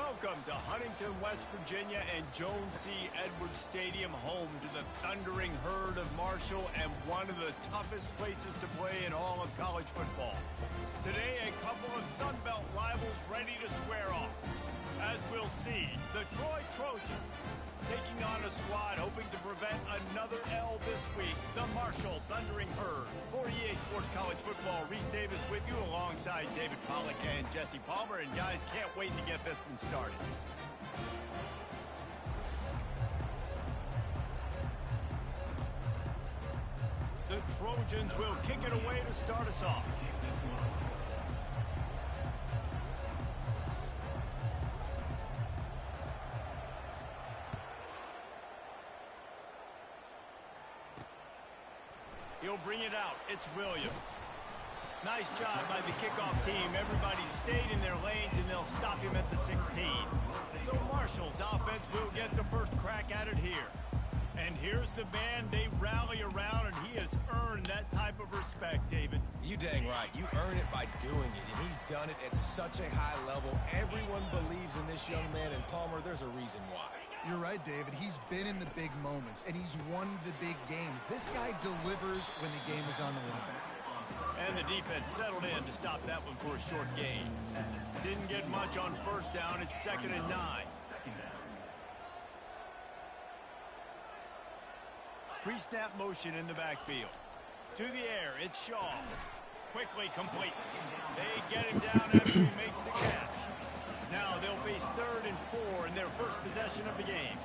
Welcome to Huntington, West Virginia and Jones C. Edwards Stadium, home to the Thundering Herd of Marshall and one of the toughest places to play in all of college football. Today, a couple of Sun Belt rivals ready to square off. As we'll see, the Troy Trojans taking on a squad hoping to prevent another L this week, the Marshall Thundering Herd. For EA Sports College Football, Reese Davis with you alongside David Pollack and Jesse Palmer. And guys, can't wait to get this one started. The Trojans will kick it away to start us off. He'll bring it out. It's Williams. Nice job by the kickoff team. Everybody stayed in their lanes, and they'll stop him at the 16. So Marshall's offense will get the first crack at it here. And here's the band they rally around, and he has earned that type of respect, David. You dang right. You earn it by doing it, and he's done it at such a high level. Everyone believes in this young man, and Palmer, there's a reason why. You're right, David. He's been in the big moments, and he's won the big games. This guy delivers when the game is on the line. And the defense settled in to stop that one for a short gain. Didn't get much on first down. It's 2nd and 9. Pre-snap motion in the backfield. To the air, it's Shaw. Quickly complete. They get him down after he makes the catch. Now they'll face 3rd and 4 in their first possession of the game.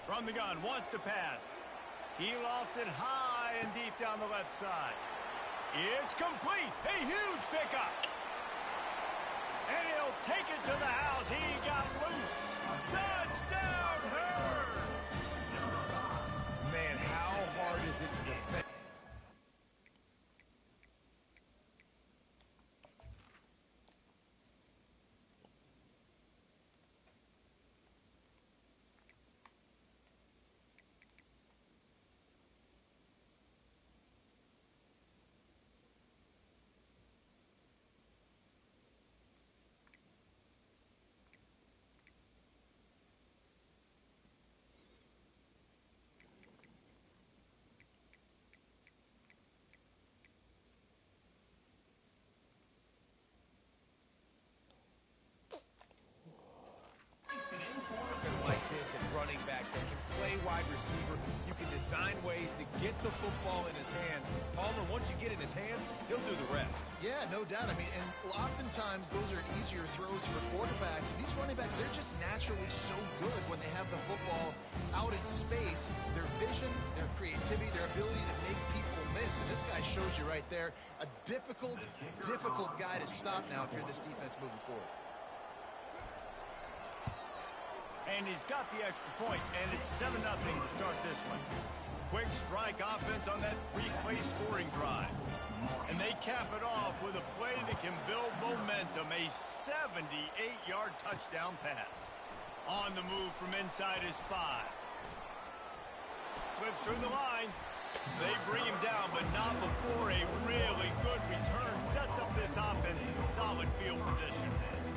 From the gun, wants to pass. He lofts it high and deep down the left side. It's complete. A huge pickup. And he'll take it to the house. He got loose. Touchdown, Herd! Man, how hard is it to defend? At running back that can play wide receiver. You can design ways to get the football in his hand. Palmer, once you get in his hands, he'll do the rest. Yeah, no doubt. I mean, and oftentimes those are easier throws for quarterbacks. These running backs, they're just naturally so good when they have the football out in space. Their vision, their creativity, their ability to make people miss. And this guy shows you right there, a difficult guy to stop now if you're this defense moving forward. And he's got the extra point, and it's 7-0 to start this one. Quick strike offense on that three-play scoring drive. And they cap it off with a play that can build momentum, a 78-yard touchdown pass. On the move from inside his 5. Slips through the line. They bring him down, but not before a really good return sets up this offense in solid field position.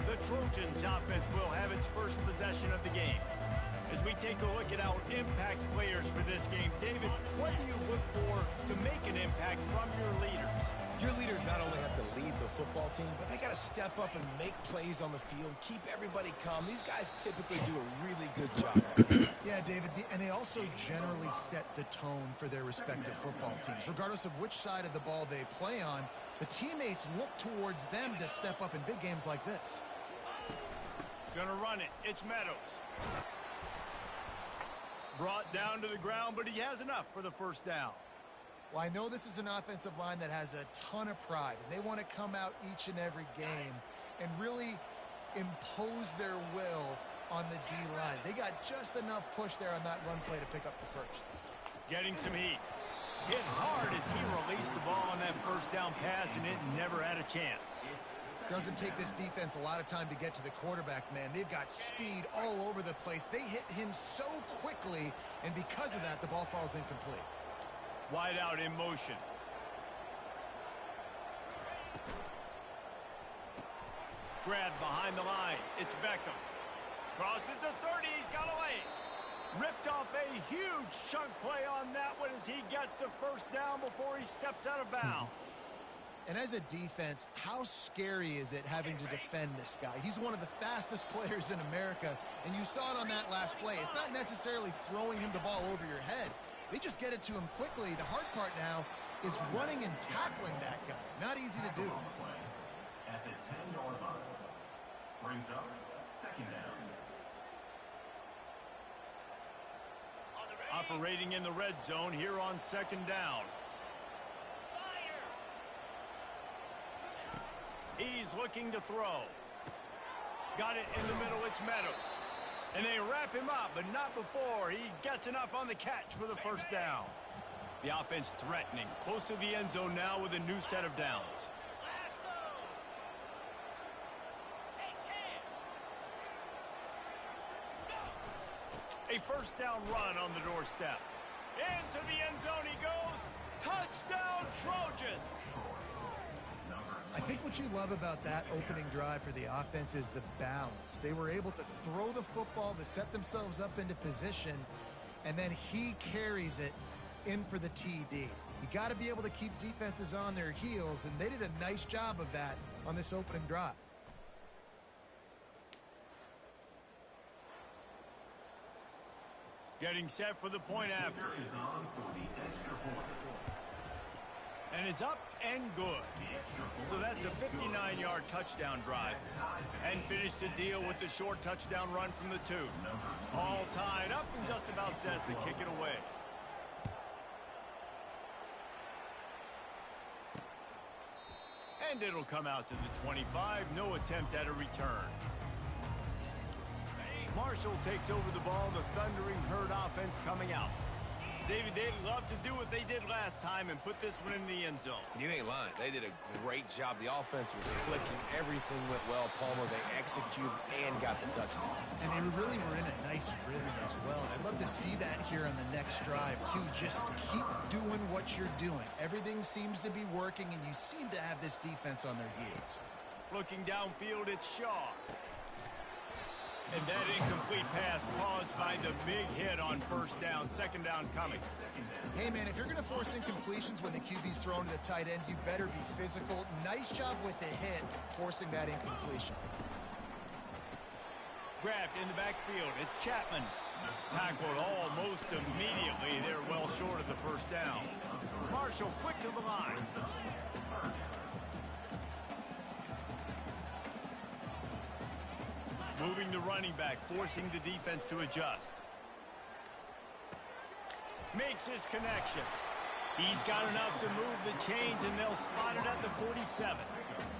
The Trojans offense will have its first possession of the game. As we take a look at our impact players for this game, David, what do you look for to make an impact from your leaders? Your leaders not only have to lead the football team, but they got to step up and make plays on the field, keep everybody calm. These guys typically do a really good job. Yeah, David, and they also generally set the tone for their respective football teams. Regardless of which side of the ball they play on, the teammates look towards them to step up in big games like this. Gonna run it. It's Meadows. Brought down to the ground, but he has enough for the first down. Well, I know this is an offensive line that has a ton of pride, and they want to come out each and every game and really impose their will on the D-line. They got just enough push there on that run play to pick up the first. Getting some heat. Hit hard as he released the ball on that first down pass, and it never had a chance. Doesn't take this defense a lot of time to get to the quarterback, man. They've got speed all over the place. They hit him so quickly, and because of that, the ball falls incomplete. Wide out in motion. Grabbed behind the line. It's Beckham. Crosses the 30. He's got away. Ripped off a huge chunk play on that one as he gets the first down before he steps out of bounds. And as a defense, how scary is it having to defend this guy? He's one of the fastest players in America, and you saw it on that last play. It's not necessarily throwing him the ball over your head. They just get it to him quickly. The hard part now is running and tackling that guy. Not easy to do. At the 10-yard line, brings up second down. Operating in the red zone here on second down. He's looking to throw. Got it in the middle. It's Meadows. And they wrap him up, but not before he gets enough on the catch for the first down. The offense threatening. Close to the end zone now with a new set of downs. A first down run on the doorstep. Into the end zone he goes. Touchdown, Trojans! I think what you love about that opening drive for the offense is the balance. They were able to throw the football to set themselves up into position, and then he carries it in for the TD. You got to be able to keep defenses on their heels, and they did a nice job of that on this opening drive. Getting set for the point after. Is on for the extra point. And it's up and good. So that's a 59-yard touchdown drive. And finish the deal with the short touchdown run from the 2. All tied up and just about set to kick it away. And it'll come out to the 25. No attempt at a return. Marshall takes over the ball. The Thundering Herd offense coming out. David, they'd love to do what they did last time and put this one in the end zone. You ain't lying. They did a great job. The offense was clicking. Everything went well. Palmer, they executed and got the touchdown. And they really were in a nice rhythm as well. And I'd love to see that here on the next drive, too. Just keep doing what you're doing. Everything seems to be working, and you seem to have this defense on their heels. Looking downfield, it's Shaw. And that incomplete pass caused by the big hit on first down. Second down coming. Hey, man, if you're going to force incompletions when the QB's thrown to the tight end, you better be physical. Nice job with the hit, forcing that incompletion. Grabbed in the backfield. It's Chapman. Tackled almost immediately. They're well short of the first down. Marshall quick to the line. Moving the running back, forcing the defense to adjust. Makes his connection. He's got enough to move the chains, and they'll spot it at the 47.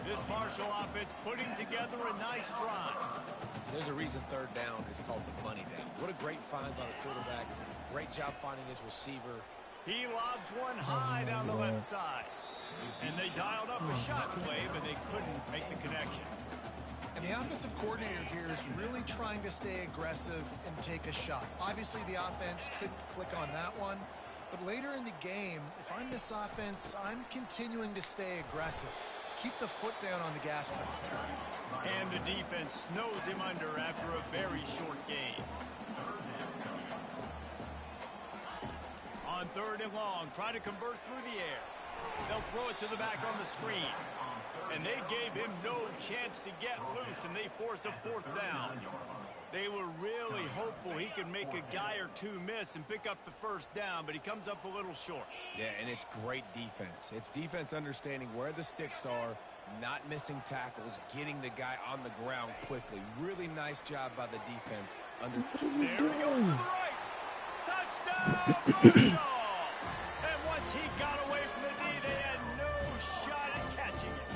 This Marshall offense putting together a nice drive. There's a reason third down is called the money down. What a great find by the quarterback. Great job finding his receiver. He lobs one high down the left side. And they dialed up a shot play, but they couldn't make the connection. And the offensive coordinator here is really trying to stay aggressive and take a shot. Obviously, the offense couldn't click on that one. But later in the game, if I'm this offense, I'm continuing to stay aggressive. Keep the foot down on the gas pedal. And the defense snows him under after a very short game. On third and long, try to convert through the air. They'll throw it to the back on the screen. And they gave him no chance to get loose, and they force a fourth down. They were really hopeful he could make a guy or two miss and pick up the first down, but he comes up a little short. Yeah, and it's great defense. It's defense understanding where the sticks are, not missing tackles, getting the guy on the ground quickly. Really nice job by the defense. There he goes to the right. Touchdown, Marshall! And once he got away from the D, they had no shot at catching it.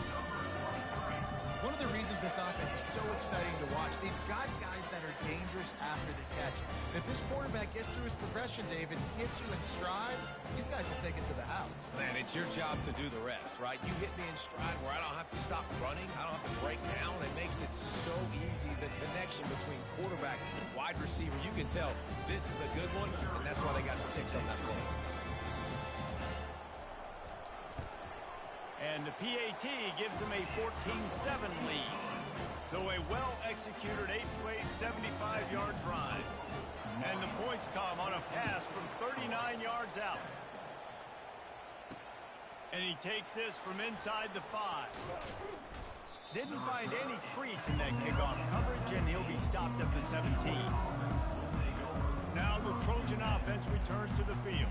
One of the reasons this offense is so exciting to watch, they've got guys that are dangerous after the catch. And if this quarterback gets through his progression, David, hits you in stride, these guys will take it to the house. Man, it's your job to do the rest, right? You hit me in stride where I don't have to stop running. I don't have to break down. It makes it so easy. The connection between quarterback and wide receiver, you can tell this is a good one, and that's why they got 6 on that play. And the PAT gives them a 14-7 lead. So a well-executed 8-play, 75-yard drive. And the points come on a pass from 39 yards out. And he takes this from inside the 5. Didn't find any crease in that kickoff coverage, and he'll be stopped at the 17. Now the Trojan offense returns to the field.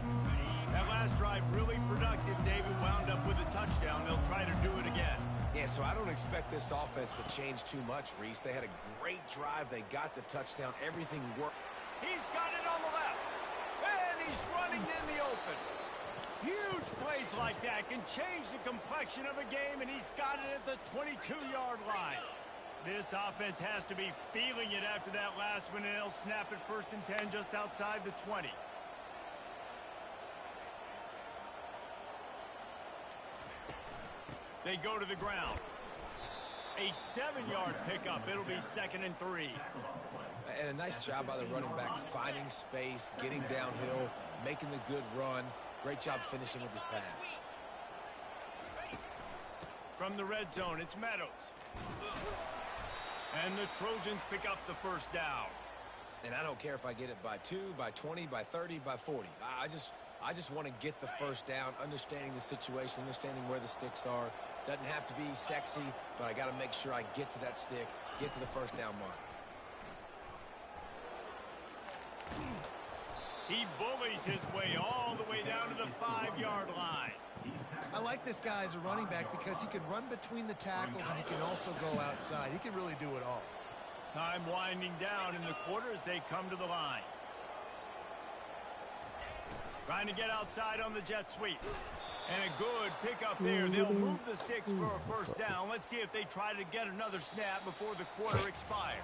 That last drive really productive. David wound up with a touchdown. They'll try to do it again. Yeah, so I don't expect this offense to change too much, Reese. They had a great drive. They got the touchdown. Everything worked. He's got it on the left. And he's running in the open. Huge plays like that can change the complexion of a game, and he's got it at the 22-yard line. This offense has to be feeling it after that last one, and they'll snap it 1st and 10 just outside the 20. They go to the ground. A 7-yard pickup. It'll be 2nd and 3. And a nice job by the running back, finding space, getting downhill, making the good run. Great job finishing with his pads. From the red zone, it's Meadows. And the Trojans pick up the 1st down. And I don't care if I get it by 2, by 20, by 30, by 40. I just want to get the 1st down, understanding the situation, understanding where the sticks are. Doesn't have to be sexy, but I got to make sure I get to that stick, get to the 1st down mark. He bullies his way all the way down to the 5-yard line. I like this guy as a running back because he can run between the tackles and he can also go outside. He can really do it all. Time winding down in the quarter as they come to the line. Trying to get outside on the jet sweep. And a good pickup there. They'll move the sticks for a 1st down. Let's see if they try to get another snap before the quarter expires.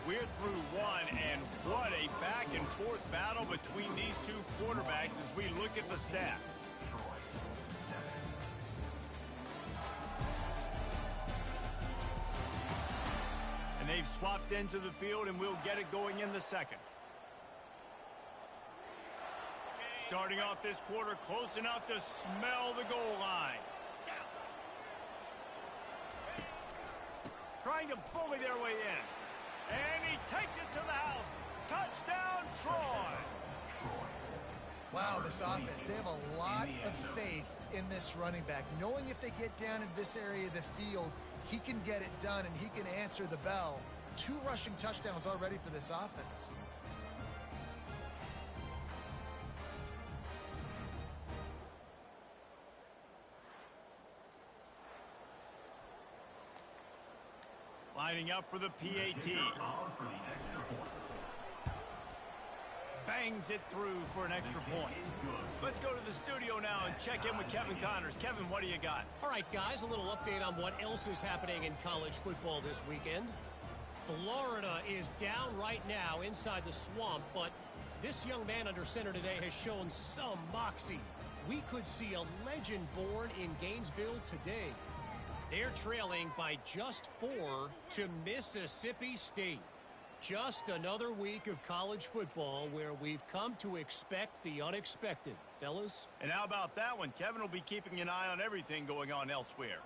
We're through one, and what a back-and-forth battle between these two quarterbacks as we look at the stats. And they've swapped into the field, and we'll get it going in the 2nd. Starting off this quarter close enough to smell the goal line. Trying to bully their way in. And he takes it to the house. Touchdown, Troy. Wow, this offense, they have a lot of faith in this running back. Knowing if they get down in this area of the field, he can get it done and he can answer the bell. 2 rushing touchdowns already for this offense. Lining up for the PAT. Bangs it through for an extra point. Let's go to the studio now and check in with Kevin Connors. Kevin, what do you got? All right, guys, a little update on what else is happening in college football this weekend. Florida is down right now inside the swamp, but this young man under center today has shown some moxie. We could see a legend born in Gainesville today. They're trailing by just 4 to Mississippi State. Just another week of college football where we've come to expect the unexpected, fellas. And how about that one? Kevin will be keeping an eye on everything going on elsewhere.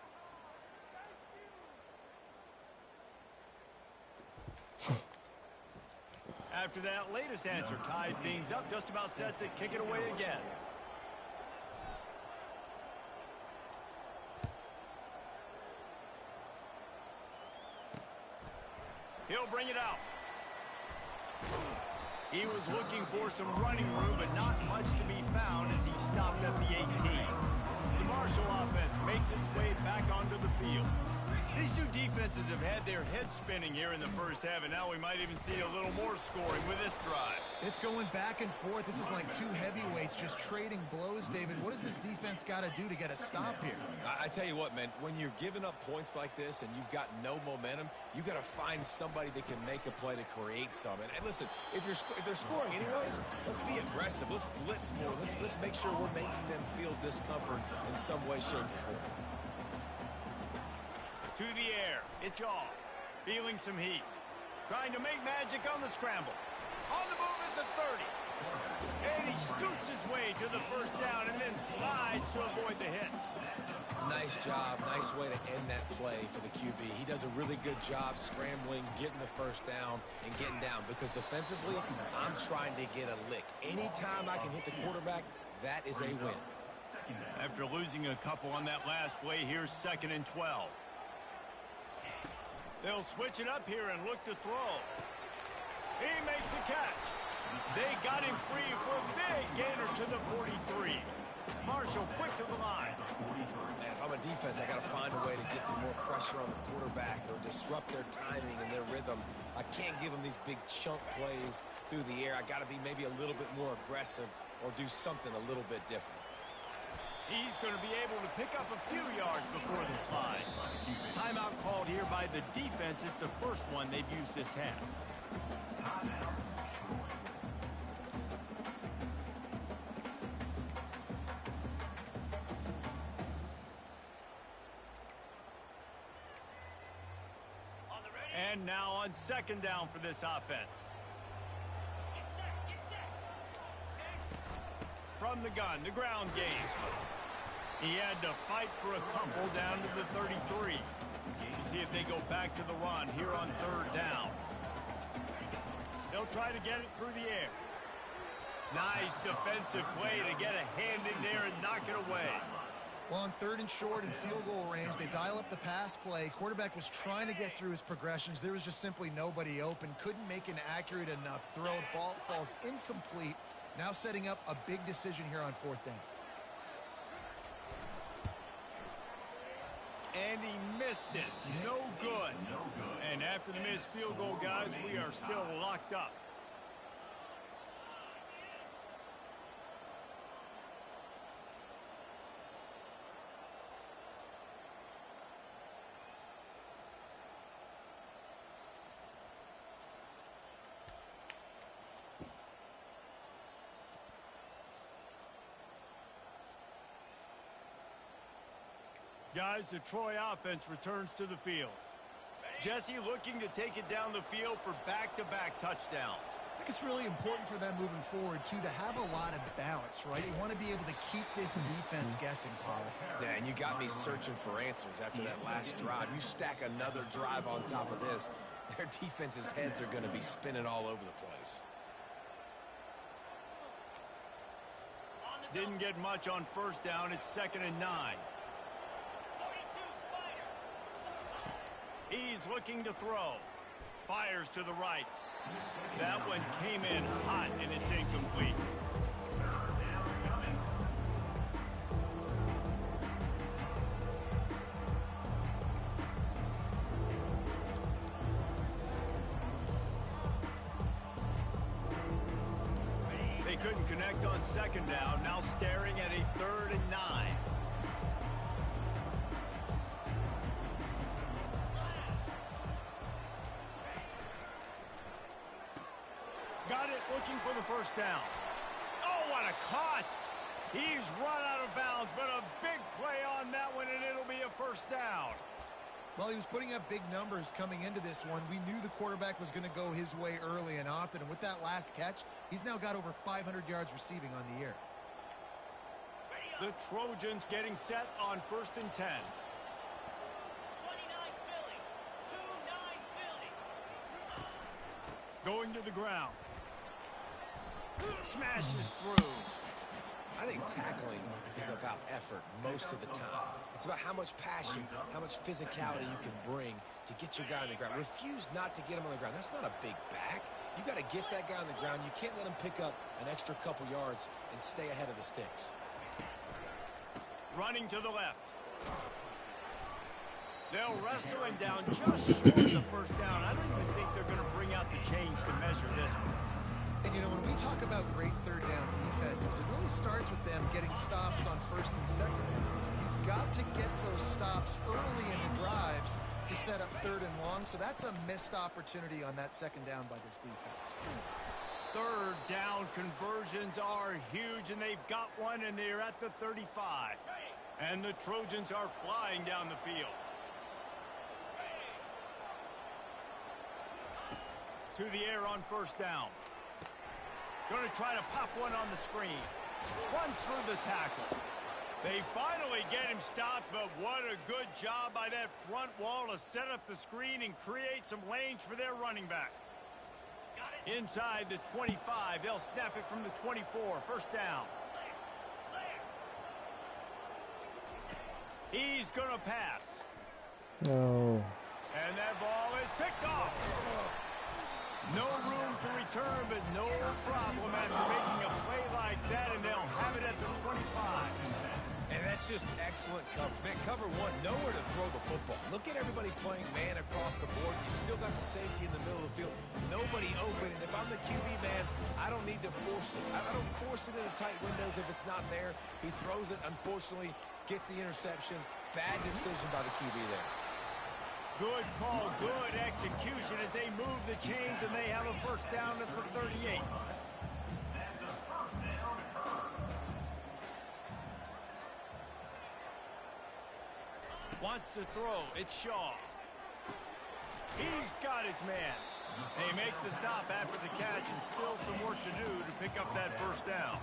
After that latest answer tied things up, just about set to kick it away again. He'll bring it out. He was looking for some running room, but not much to be found as he stopped at the 18. The Marshall offense makes its way back onto the field. These two defenses have had their heads spinning here in the 1st half, and now we might even see a little more scoring with this drive. It's going back and forth. This is like 2 heavyweights just trading blows, David. What does this defense got to do to get a stop here? I tell you what, man, when you're giving up points like this and you've got no momentum, you got to find somebody that can make a play to create some. And listen, if they're scoring anyways, let's be aggressive. Let's blitz more. Let's make sure we're making them feel discomfort in some way, shape, or form. To the air, it's off. Feeling some heat. Trying to make magic on the scramble. On the move at the 30. And he scoots his way to the first down and then slides to avoid the hit. Nice job. Nice way to end that play for the QB. He does a really good job scrambling, getting the first down, and getting down. Because defensively, I'm trying to get a lick. Anytime I can hit the quarterback, that is a win. After losing a couple on that last play, here's 2nd and 12. They'll switch it up here and look to throw. He makes the catch. They got him free for a big gainer to the 43. Marshall quick to the line. Man, if I'm a defense, I got to find a way to get some more pressure on the quarterback or disrupt their timing and their rhythm. I can't give them these big chunk plays through the air. I got to be maybe a little bit more aggressive or do something a little bit different. He's going to be able to pick up a few yards before the slide. Timeout called here by the defense. It's the first one they've used this half. And now on 2nd down for this offense. From the gun, the ground game. He had to fight for a couple down to the 33. You see if they go back to the run here on 3rd down. They'll try to get it through the air. Nice defensive play to get a hand in there and knock it away. Well, on 3rd and short and field goal range, they dial up the pass play. Quarterback was trying to get through his progressions. There was just simply nobody open. Couldn't make an accurate enough throw. Ball falls incomplete. Now setting up a big decision here on 4th down. And he missed it. No good. And after the missed field goal, guys, we are still locked up. Guys, the Troy offense returns to the field. Jesse looking to take it down the field for back-to-back touchdowns. I think it's really important for them moving forward, too, to have a lot of balance, right? You want to be able to keep this defense guessing, Paul. Yeah, and you got me searching for answers after that last drive. You stack another drive on top of this, their defense's heads are going to be spinning all over the place. Didn't get much on 1st down. It's 2nd and 9. He's looking to throw. Fires to the right. That one came in hot, and it's incomplete. They couldn't connect on 2nd down. Now staring at a 3rd and 9. Got it, looking for the 1st down. Oh, what a cut! He's run out of bounds, but a big play on that one, and it'll be a 1st down. Well, he was putting up big numbers coming into this one. We knew the quarterback was going to go his way early and often, and with that last catch, he's now got over 500 yards receiving on the year. The Trojans getting set on 1st and 10. 29 Philly. 2-9 Philly. Going to the ground. Smashes through. I think tackling is about effort most of the time. It's about how much passion, how much physicality you can bring to get your guy on the ground. Refuse not to get him on the ground. That's not a big back. You got to get that guy on the ground. You can't let him pick up an extra couple yards and stay ahead of the sticks. Running to the left. They'll wrestle him down just short of the 1st down. I don't even think they're going to bring out the chains to measure this one. And, you know, when we talk about great 3rd down defenses, it really starts with them getting stops on 1st and 2nd. You've got to get those stops early in the drives to set up 3rd and long, so that's a missed opportunity on that 2nd down by this defense. 3rd down conversions are huge, and they've got one, and they're at the 35. And the Trojans are flying down the field. To the air on 1st down. Going to try to pop one on the screen. Runs through the tackle. They finally get him stopped, but what a good job by that front wall to set up the screen and create some lanes for their running back. Inside the 25, they'll snap it from the 24. First down. He's going to pass. No. And that ball is picked off. No room to return, but no problem after making a play like that, and they'll have it at the 25. And that's just excellent cover. Man, cover one, nowhere to throw the football. Look at everybody playing man across the board. You still got the safety in the middle of the field. Nobody open. And if I'm the QB, man, I don't need to force it. I don't force it into tight windows if it's not there. He throws it, unfortunately, gets the interception. Bad decision by the QB there. Good call, good execution as they move the chains, and they have a first down at the 38. Wants to throw. It's Shaw. He's got his man. They make the stop after the catch, and still some work to do to pick up that first down.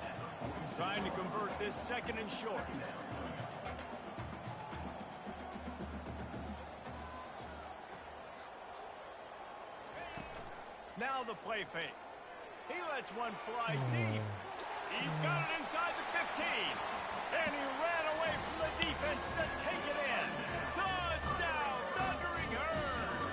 Trying to convert this second and short. Now the play fake. He lets one fly deep. He's got it inside the 15. And he ran away from the defense to take it in. Touchdown, Thundering Herd.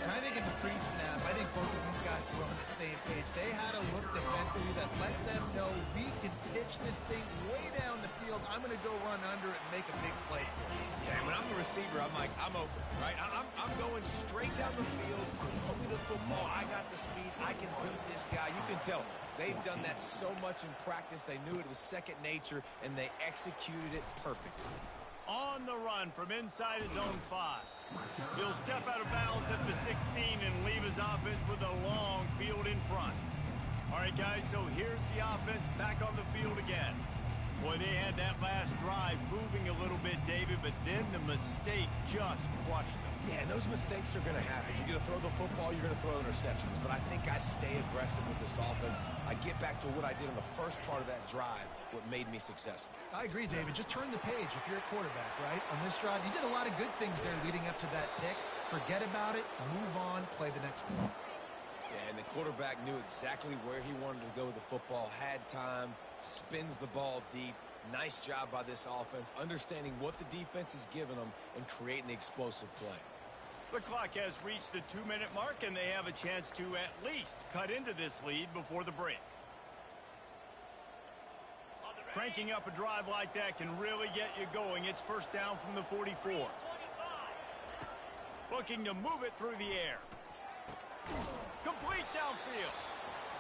And I think in the pre-snap, I think both of these guys were on the same page. They had a look defensively that let them know we can pitch this thing way down the field. I'm going to go run under it and make a big play. Yeah, when I'm the receiver, I'm like, I'm open, right? I'm going straight down the field. Throw me the football. I got the speed. I can beat this guy. You can tell they've done that so much in practice. They knew it was second nature, and they executed it perfectly. On the run from inside his own 5. He'll step out of bounds at the 16 and leave his offense with a long field in front. All right, guys, so here's the offense back on the field again. Boy, they had that last drive moving a little bit, David, but then the mistake just crushed them. Yeah, and those mistakes are going to happen. You're going to throw the football, you're going to throw interceptions. But I think I stay aggressive with this offense. I get back to what I did in the first part of that drive, what made me successful. I agree, David. Just turn the page if you're a quarterback, right? On this drive, you did a lot of good things there leading up to that pick. Forget about it, move on, play the next play. Yeah, and the quarterback knew exactly where he wanted to go with the football, had time, spins the ball deep. Nice job by this offense, understanding what the defense is giving them and creating the explosive play. The clock has reached the 2-minute mark, and they have a chance to at least cut into this lead before the break. Cranking up a drive like that can really get you going. It's first down from the 44. Looking to move it through the air. Complete downfield.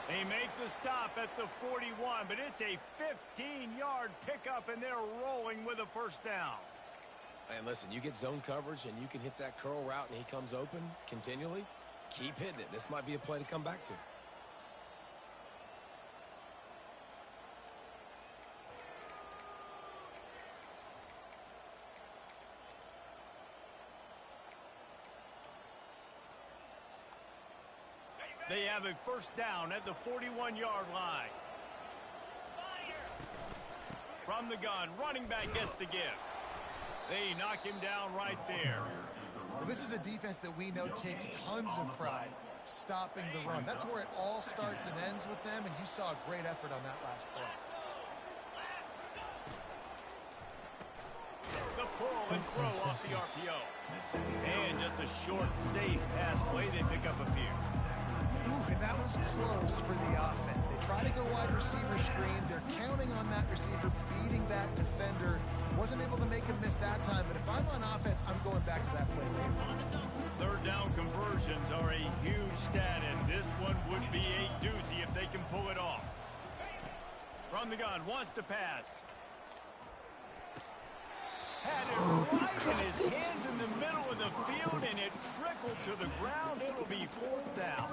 They make the stop at the 41, but it's a 15-yard pickup, and they're rolling with a first down. And listen, you get zone coverage, and you can hit that curl route, and he comes open continually. Keep hitting it. This might be a play to come back to. They have a first down at the 41-yard line. From the gun, running back gets the give. They knock him down right there. Well, this is a defense that we know takes tons of pride stopping the run. That's where it all starts and ends with them, and you saw a great effort on that last play. The pull and throw off the RPO. And just a short, safe pass play. They pick up a few. Ooh, and that was close for the offense. They try to go wide receiver screen. They're counting on that receiver beating that defender. Wasn't able to make him miss that time, but if I'm on offense, I'm going back to that play later. Third down conversions are a huge stat, and this one would be a doozy if they can pull it off. From the gun, wants to pass. Had it right in his hands in the middle of the field, and it trickled to the ground. It'll be fourth down.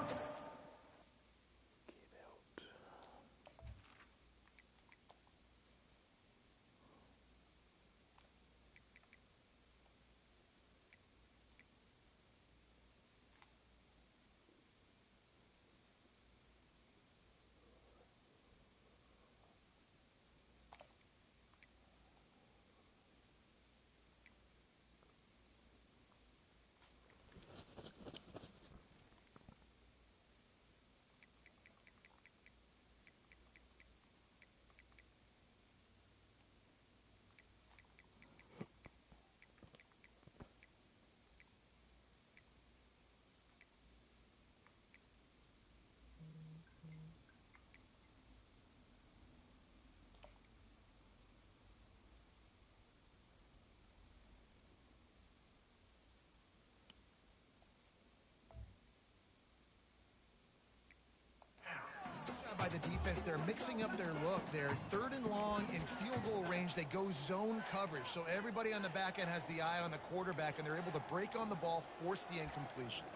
by the defense. They're mixing up their look. They're 3rd and long in field goal range. They go zone coverage. So everybody on the back end has the eye on the quarterback, and they're able to break on the ball, force the incompletion.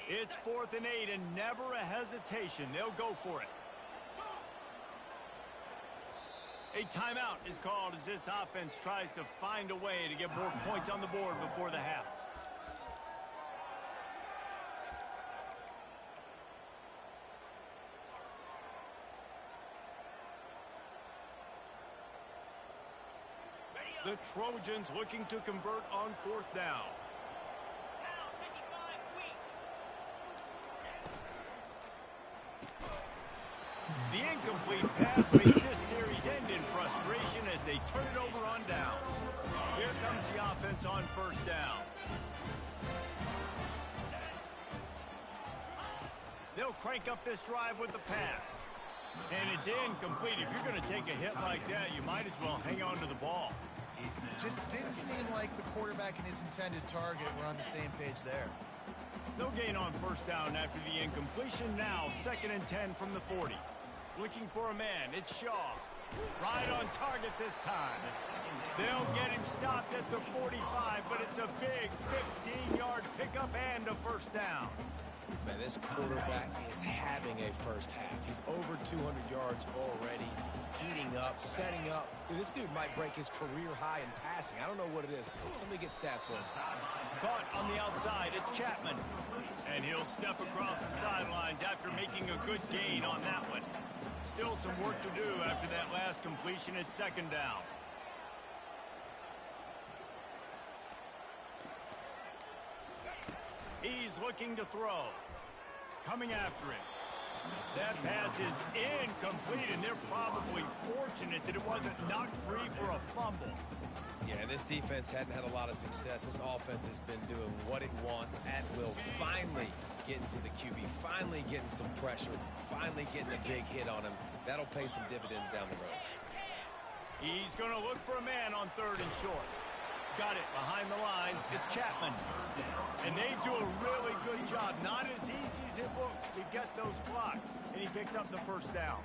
It's 4th and 8 and never a hesitation. They'll go for it. A timeout is called as this offense tries to find a way to get more points on the board before the half. The Trojans looking to convert on 4th down. The incomplete pass makes this series end in frustration as they turn it over on down. Here comes the offense on 1st down. They'll crank up this drive with the pass. And it's incomplete. If you're going to take a hit like that, you might as well hang on to the ball. Just didn't seem like the quarterback and his intended target were on the same page there. No gain on 1st down after the incompletion. Now 2nd and 10 from the 40. Looking for a man. It's Shaw. Right on target this time. They'll get him stopped at the 45, but it's a big 15-yard pickup and a 1st down. Man, this quarterback is having a first half. He's over 200 yards already, heating up, setting up. Dude, this dude might break his career high in passing. I don't know what it is. Somebody get stats for him. Caught on the outside, it's Chapman. And he'll step across the sidelines after making a good gain on that one. Still some work to do after that last completion at 2nd down. He's looking to throw. Coming after it. That pass is incomplete, and they're probably fortunate that it wasn't knocked free for a fumble. Yeah, this defense hadn't had a lot of success. This offense has been doing what it wants at will. Finally getting to the QB, finally getting some pressure, finally getting a big hit on him. That'll pay some dividends down the road. He's going to look for a man on 3rd and short. Got it behind the line. It's Chapman. And they do a really good job. Not as easy as it looks to get those blocks. And he picks up the 1st down.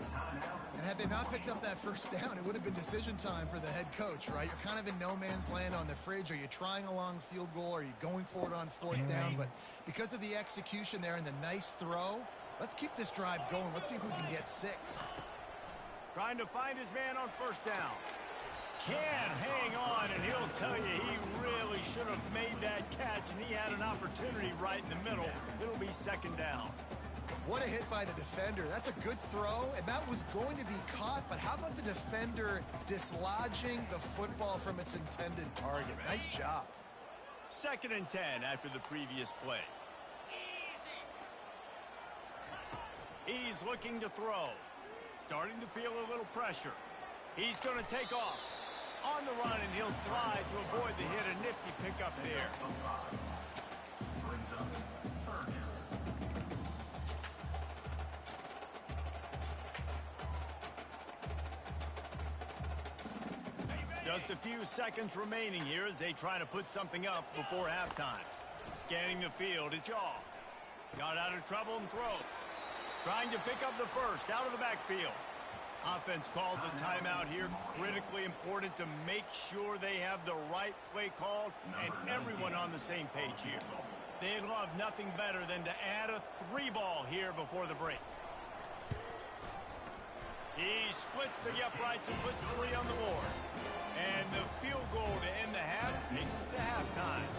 And had they not picked up that 1st down, it would have been decision time for the head coach, right? You're kind of in no man's land on the fridge. Are you trying a long field goal? Are you going for it on 4th down? But because of the execution there and the nice throw, let's keep this drive going. Let's see if we can get 6. Trying to find his man on 1st down. Can hang on, and he'll tell you he really should have made that catch, and he had an opportunity right in the middle. It'll be 2nd down. What a hit by the defender. That's a good throw, and that was going to be caught, but how about the defender dislodging the football from its intended target? Nice job. 2nd and 10 after the previous play. He's looking to throw. Starting to feel a little pressure. He's going to take off. On the run, and he'll slide to avoid the hit. A nifty pickup there. Just a few seconds remaining here as they try to put something up before halftime. Scanning the field, it's Yaw. Got out of trouble and throws. Trying to pick up the 1st out of the backfield. Offense calls a timeout here. Critically important to make sure they have the right play called and everyone on the same page here. They'd love nothing better than to add a 3-ball here before the break. He splits the uprights and puts 3 on the board. And the field goal to end the half takes us to halftime.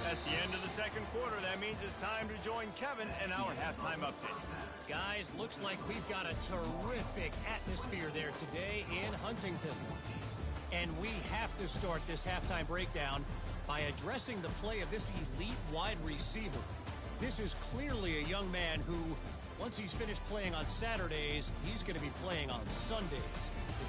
That's the end of the 2nd quarter. That means it's time to join Kevin in our halftime update. Guys, looks like we've got a terrific atmosphere there today in Huntington. And we have to start this halftime breakdown by addressing the play of this elite wide receiver. This is clearly a young man who, once he's finished playing on Saturdays, he's going to be playing on Sundays.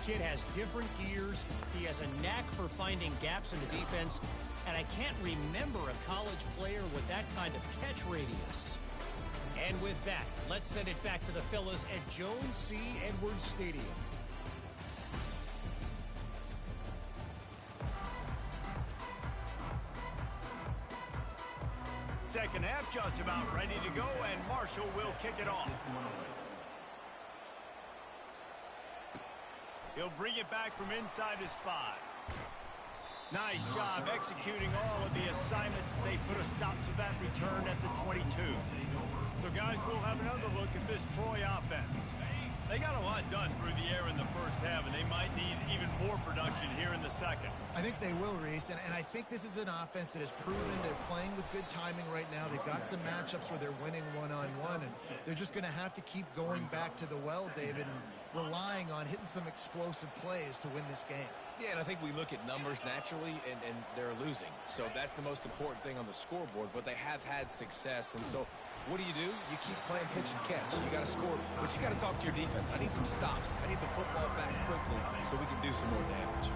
kid has different gears. He has a knack for finding gaps in the defense. And I can't remember a college player with that kind of catch radius. And with that, let's send it back to the fellas at Jones C. Edwards Stadium. Second half just about ready to go, and Marshall will kick it off. He'll bring it back from inside his 5. Nice job executing all of the assignments as they put a stop to that return at the 22. So, guys, we'll have another look at this Troy offense. They got a lot done through the air in the first half, and they might need even more production here in the second. I think they will, Reese, and I think this is an offense that has proven they're playing with good timing right now. They've got some matchups where they're winning one-on-one, and they're just going to have to keep going back to the well, David, and relying on hitting some explosive plays to win this game. Yeah, and I think we look at numbers naturally, and they're losing. So that's the most important thing on the scoreboard, but they have had success, and so what do? You keep playing pitch and catch. You got to score, but you got to talk to your defense. I need some stops. I need the football back quickly so we can do some more damage.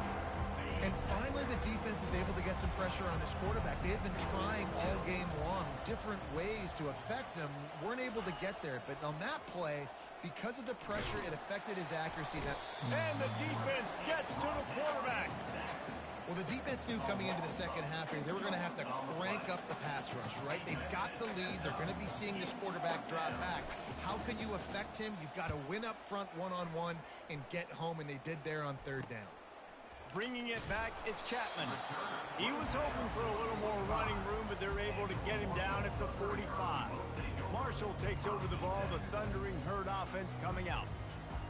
And finally, the defense is able to get some pressure on this quarterback. They had been trying all game long different ways to affect him. Weren't able to get there, but on that play, because of the pressure, it affected his accuracy. And the defense gets to the quarterback. Well, the defense knew coming into the second half here, they were going to have to crank up the pass rush, right? They've got the lead. They're going to be seeing this quarterback drop back. How can you affect him? You've got to win up front one-on-one and get home, and they did there on third down. Bringing it back, it's Chapman. He was hoping for a little more running room, but they're able to get him down at the 45. Marshall takes over the ball, the Thundering Herd offense coming out.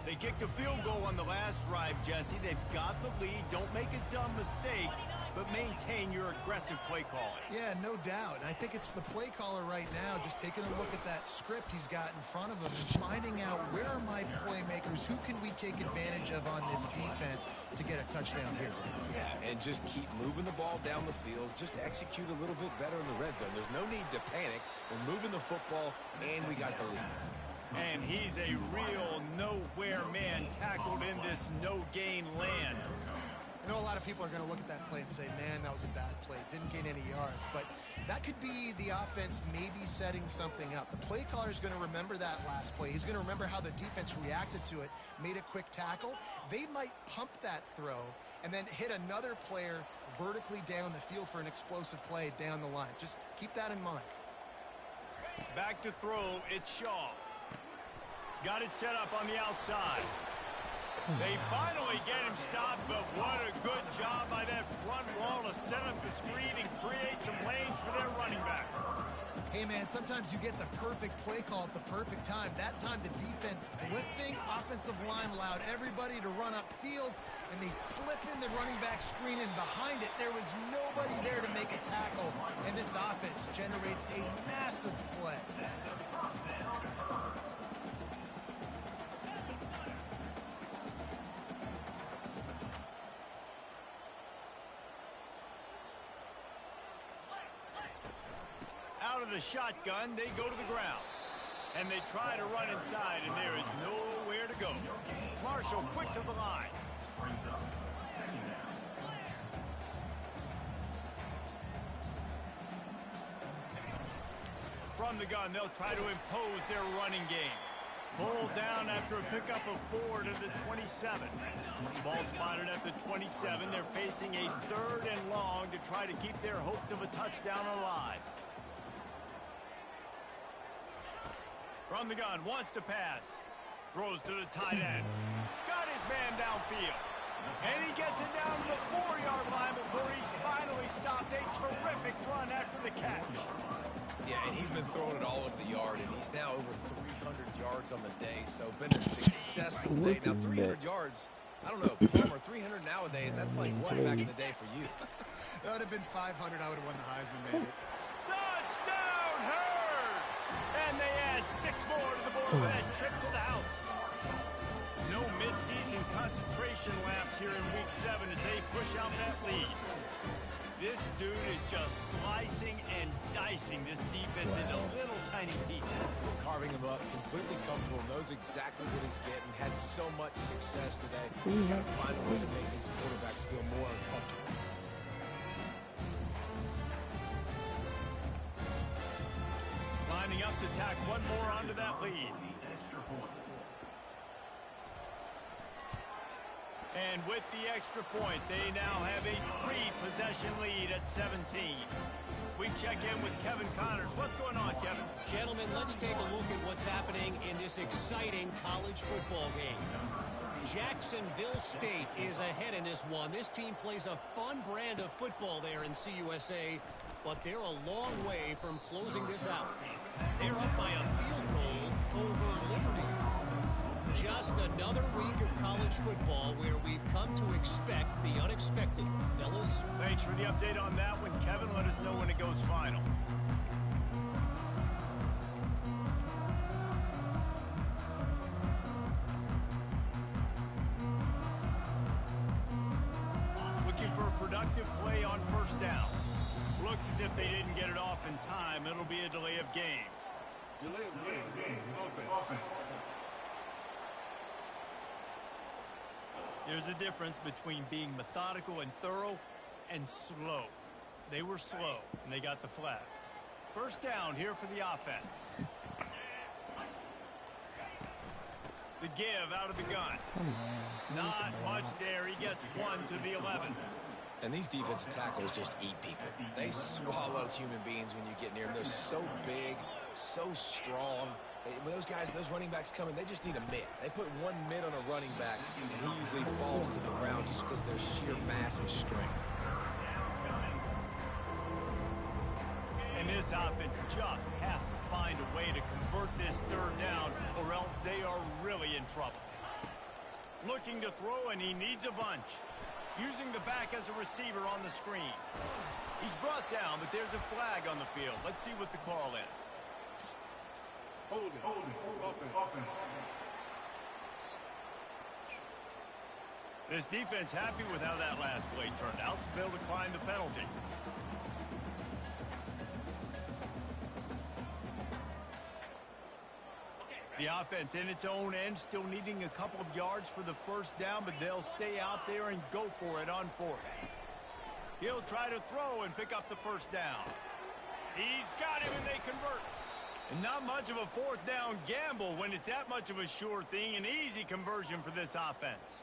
They kicked a field goal on the last drive, Jesse. They've got the lead. Don't make a dumb mistake, but maintain your aggressive play calling. Yeah, no doubt. And I think it's the play caller right now just taking a look at that script he's got in front of him and finding out where are my playmakers, who can we take advantage of on this defense to get a touchdown here. Yeah, and just keep moving the ball down the field. Just execute a little bit better in the red zone. There's no need to panic. We're moving the football, and we got the lead. And he's a real nowhere man tackled in this no-gain land. I know a lot of people are going to look at that play and say, man, that was a bad play. Didn't gain any yards. But that could be the offense maybe setting something up. The play caller is going to remember that last play. He's going to remember how the defense reacted to it, made a quick tackle. They might pump that throw and then hit another player vertically down the field for an explosive play down the line. Just keep that in mind. Back to throw, it's Shaw. Got it set up on the outside. They finally get him stopped, but what a good job by that front wall to set up the screen and create some lanes for their running back. Hey, man, sometimes you get the perfect play call at the perfect time. That time the defense blitzing, offensive line allowed everybody to run upfield, and they slip in the running back screen, and behind it there was nobody there to make a tackle, and this offense generates a massive play. Out of the shotgun, they go to the ground. And they try to run inside, and there is nowhere to go. Marshall quick to the line. From the gun, they'll try to impose their running game. Pulled down after a pickup of 4 to the 27. Ball spotted at the 27. They're facing a 3rd and long to try to keep their hopes of a touchdown alive. From the gun, wants to pass. Throws to the tight end. Got his man downfield. And he gets it down to the 4-yard line before he's finally stopped. A terrific run after the catch. Yeah, and he's been throwing it all over the yard, and he's now over 300 yards on the day, so been a successful day. Now, 300 yards, I don't know, Palmer, 300 nowadays, that's like what back in the day for you? That would have been 500. I would have won the Heisman, maybe. Touchdown, Herd! And they add 6 more to the board for that trip to the house. No midseason concentration laps here in Week 7 as they push out that lead. This dude is just slicing and dicing this defense into little tiny pieces. Carving him up, completely comfortable, knows exactly what he's getting, had so much success today. You got to find a way to make these quarterbacks feel more uncomfortable. Lining up to tack one more onto that lead. And with the extra point, they now have a 3-possession lead at 17. We check in with Kevin Connors. What's going on, Kevin? Gentlemen, let's take a look at what's happening in this exciting college football game. Jacksonville State is ahead in this one. This team plays a fun brand of football there in CUSA, but they're a long way from closing this out. They're up by a field goal over Liberty. Just another week of college football where we've come to expect the unexpected. Fellas? Thanks for the update on that one, Kevin. Let us know when it goes final. Looking for a productive play on first down. Looks as if they didn't get it off in time. It'll be a delay of game. Delay of game. Offense. There's a difference between being methodical and thorough and slow. They were slow, and they got the flag. First down here for the offense. The give out of the gun. Not much there. He gets one to the 11. And these defensive tackles just eat people. They swallow human beings when you get near them. They're so big, so strong. When those guys, those running backs come in, they just need a mid. They put one mid on a running back, and he usually falls to the ground just because of their sheer mass and strength. And this offense just has to find a way to convert this third down, or else they are really in trouble. Looking to throw, and he needs a bunch. Using the back as a receiver on the screen. He's brought down, but there's a flag on the field. Let's see what the call is. Hold it. Offense. This defense happy with how that last play turned out, so they'll decline the penalty. The offense in its own end, still needing a couple of yards for the first down, but they'll stay out there and go for it on fourth. He'll try to throw and pick up the first down. He's got him, and they convert. And not much of a fourth down gamble when it's that much of a sure thing, an easy conversion for this offense.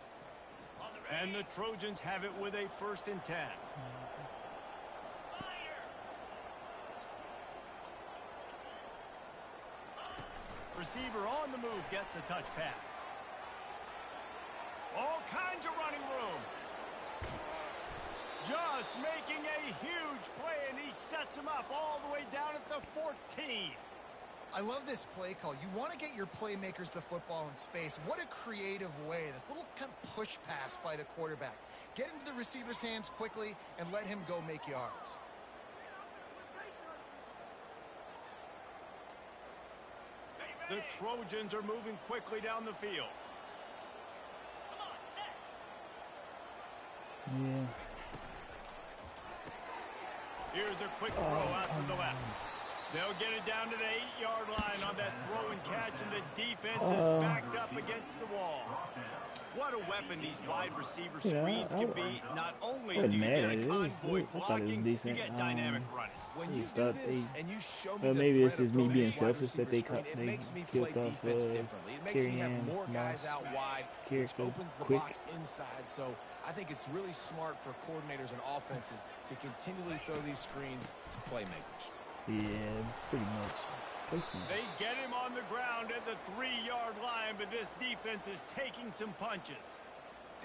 And the Trojans have it with a 1st and 10. Receiver on the move gets the touch pass. All kinds of running room. Just making a huge play, and he sets him up all the way down at the 14. I love this play call. You want to get your playmakers the football in space. What a creative way. This little kind of push pass by the quarterback. Get into the receiver's hands quickly and let him go make yards. The Trojans are moving quickly down the field. Yeah. Here's a quick throw out to the left. They'll get it down to the 8-yard line on that throw and catch, and the defense is backed up against the wall. What a weapon these wide receiver screens can be. Not only do you get a convoy blocking, you get dynamic running. When you do this and you show me maybe the it's threat just of me throwing being this wide selfish that receiver they screen, it makes me play killed off defense differently. It makes me have Kerryon, more guys Moss, out wide, which Kerryon, opens the quick. box inside. So I think it's really smart for coordinators and offenses to continually throw these screens to playmakers. Yeah, pretty much. So smart. They get him on the ground at the 3-yard line, but this defense is taking some punches.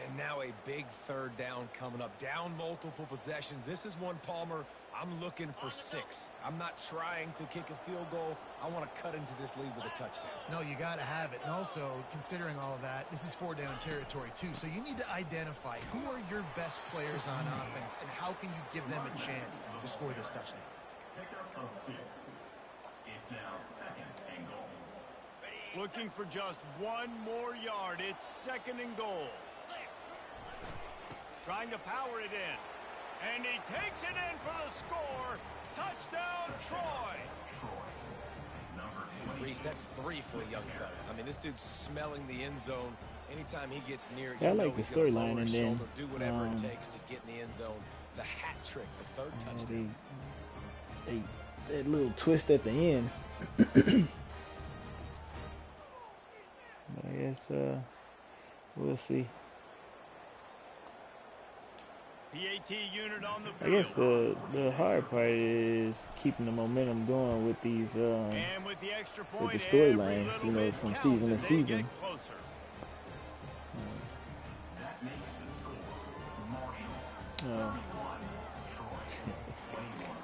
And now a big third down coming up. Down multiple possessions. This is one, Palmer, I'm looking for 6. I'm not trying to kick a field goal. I want to cut into this lead with a touchdown. No, you got to have it. And also, considering all of that, this is 4-down territory too. So you need to identify who are your best players on offense and how can you give them a chance to score this touchdown. Pickup of 6. It's now 2nd and goal. Looking for just one more yard. It's 2nd and goal. Trying to power it in. And he takes it in for the score. Touchdown, Troy. Reese, that's 3 for the young fella. I mean, this dude's smelling the end zone. Anytime he gets near it, Yeah, I you know like the he's gonna storyline, lower his and then, shoulder, do whatever it takes to get in the end zone. The hat trick, the 3rd touchdown. That little twist at the end. But I guess we'll see. PAT unit on the I field. guess the hard part is keeping the momentum going with these And with the extra point, with the every storylines, little you know, bit from counts season to as they season. get closer. That makes the score Marshall 21, Troy 21.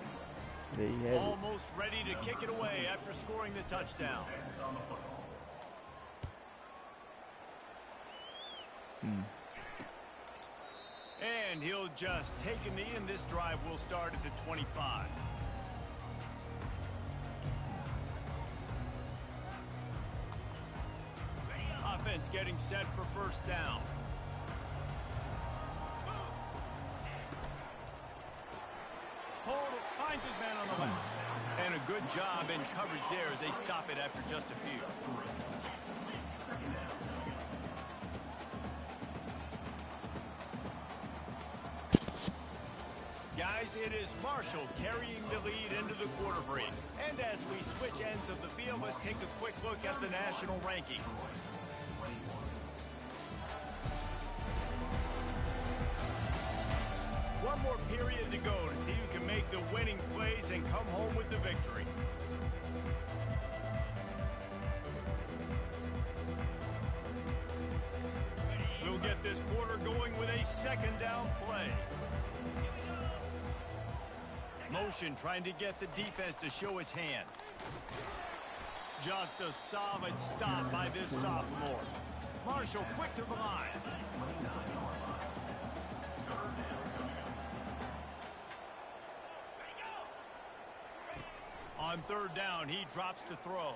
There you have it. Almost ready to kick it away after scoring the touchdown. Defense on the football. And he'll just take a knee, and this drive will start at the 25. Offense getting set for first down. Hold, finds his man on the left. And a good job in coverage there as they stop it after just a few. Guys, it is Marshall carrying the lead into the quarter break. And as we switch ends of the field, let's take a quick look at the national rankings. One more period to go to see who can make the winning plays and come home with the victory. We'll get this quarter going with a 2nd down play. Motion trying to get the defense to show its hand. Just a solid stop by this sophomore. Marshall quick to the line. On 3rd down, he drops to throw.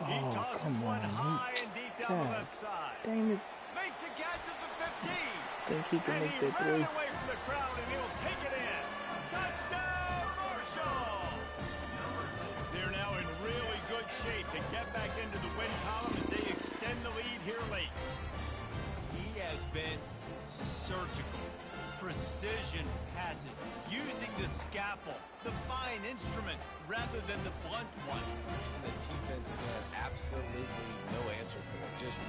He Oh, tosses come one on. high and deep down the God left side. dang it. Makes a catch at the 15. Think he can And make he that ran throw. away from the crowd, and he'll take it in. Touchdown, Marshall! They're now in really good shape to get back into the win column as they extend the lead here late. He has been surgical, precision passes, using the scalpel, the fine instrument, rather than the blunt one. And the defense has had absolutely no answer for him. Just,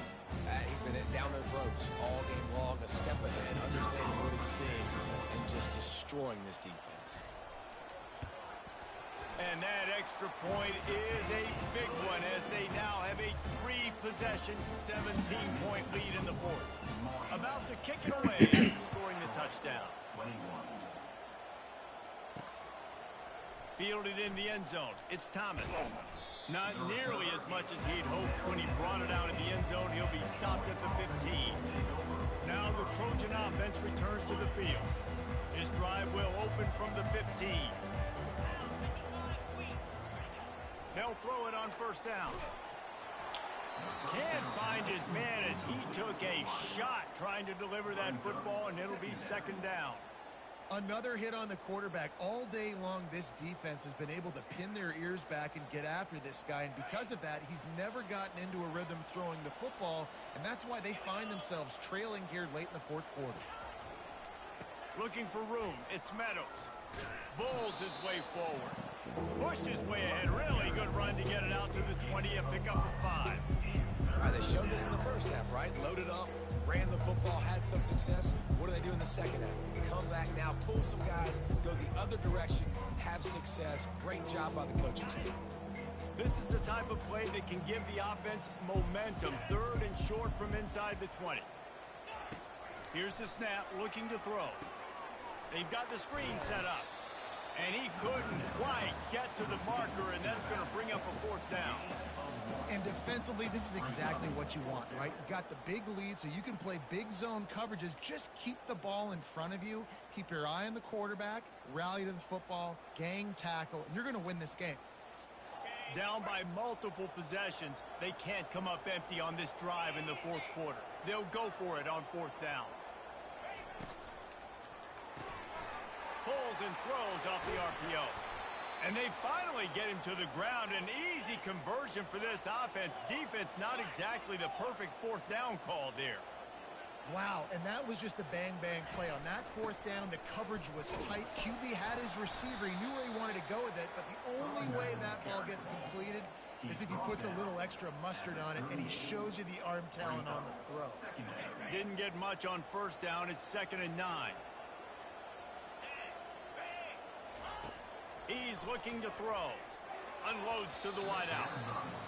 he's been down their throats all game long, a step ahead, understanding what he's seeing, and just destroying this defense. And that extra point is a big one as they now have a 3-possession, 17-point lead in the 4th. About to kick it away after scoring the touchdown. 21. Fielded in the end zone. It's Thomas. Not nearly as much as he'd hoped when he brought it out in the end zone. He'll be stopped at the 15. Now the Trojan offense returns to the field. His drive will open from the 15. They'll throw it on 1st down. Can't find his man as he took a shot trying to deliver that football, and it'll be 2nd down. Another hit on the quarterback. All day long, this defense has been able to pin their ears back and get after this guy, and because of that, he's never gotten into a rhythm throwing the football, and that's why they find themselves trailing here late in the 4th quarter. Looking for room. It's Meadows. Bulls his way forward. Pushed his way ahead. Really good run to get it out to the 20 and pick up a 5. All right, they showed this in the first half, right? Loaded up, ran the football, had some success. What do they do in the second half? Come back now, pull some guys, go the other direction, have success. Great job by the coaching staff. This is the type of play that can give the offense momentum. 3rd and short from inside the 20. Here's the snap, looking to throw. They've got the screen set up. And he couldn't quite get to the marker, and that's going to bring up a 4th down. And defensively, this is exactly what you want, right? You got the big lead, so you can play big zone coverages. Just keep the ball in front of you. Keep your eye on the quarterback. Rally to the football. Gang tackle. And you're going to win this game. Down by multiple possessions, they can't come up empty on this drive in the 4th quarter. They'll go for it on 4th down. pulls and throws off the RPO. And they finally get him to the ground. An easy conversion for this offense. Defense, not exactly the perfect fourth down call there. Wow, and that was just a bang-bang play. On that fourth down, the coverage was tight. QB had his receiver. He knew where he wanted to go with it, but the only way that ball gets completed is if he puts a little extra mustard on it, and he shows you the arm talent on the throw. Didn't get much on first down. It's 2nd and 9. He's looking to throw. Unloads to the wideout.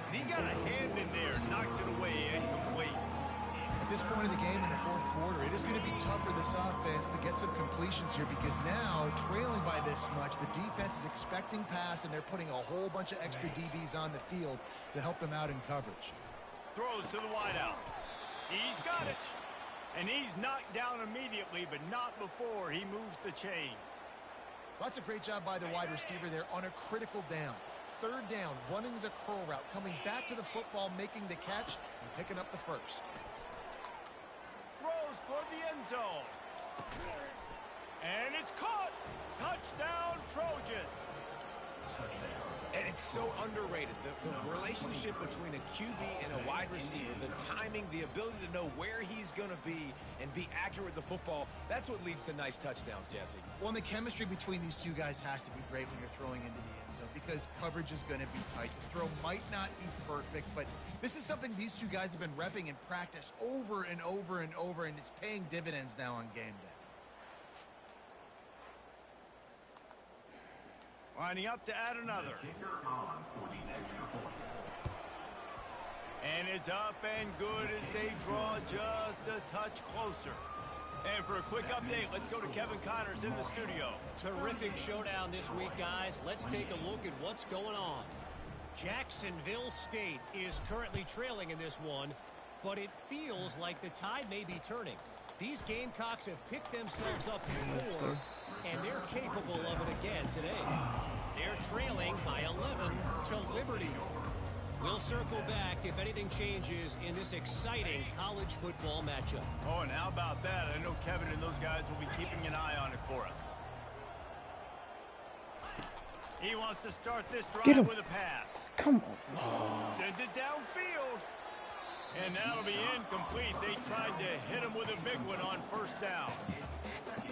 And he got a hand in there. Knocks it away, incomplete. At this point in the game, in the fourth quarter, it is going to be tough for this offense to get some completions here because now, trailing by this much, the defense is expecting pass, and they're putting a whole bunch of extra DBs on the field to help them out in coverage. Throws to the wideout. He's got it. And he's knocked down immediately, but not before he moves the chains. That's a great job by the wide receiver there on a critical down. Third down, running the curl route, coming back to the football, making the catch, and picking up the first. Throws for the end zone. And it's caught. Touchdown, Trojans. And it's so underrated. The relationship between a QB and a wide receiver, the timing, the ability to know where he's going to be and be accurate with the football, that's what leads to nice touchdowns, Jesse. Well, and the chemistry between these two guys has to be great when you're throwing into the end zone because coverage is going to be tight. The throw might not be perfect, but this is something these two guys have been repping in practice over and over and over, and it's paying dividends now on game day. Lining up to add another. And it's up and good as they draw just a touch closer. And for a quick update, let's go to Kevin Connors in the studio. Terrific showdown this week, guys. Let's take a look at what's going on. Jacksonville State is currently trailing in this one, but it feels like the tide may be turning. These Gamecocks have picked themselves up before, and they're capable of it again today. They're trailing by 11 to Liberty. We'll circle back if anything changes in this exciting college football matchup. Oh, and how about that? I know Kevin and those guys will be keeping an eye on it for us. He wants to start this drive with a pass. Come on. Sends it downfield. And that'll be incomplete. They tried to hit him with a big one on first down.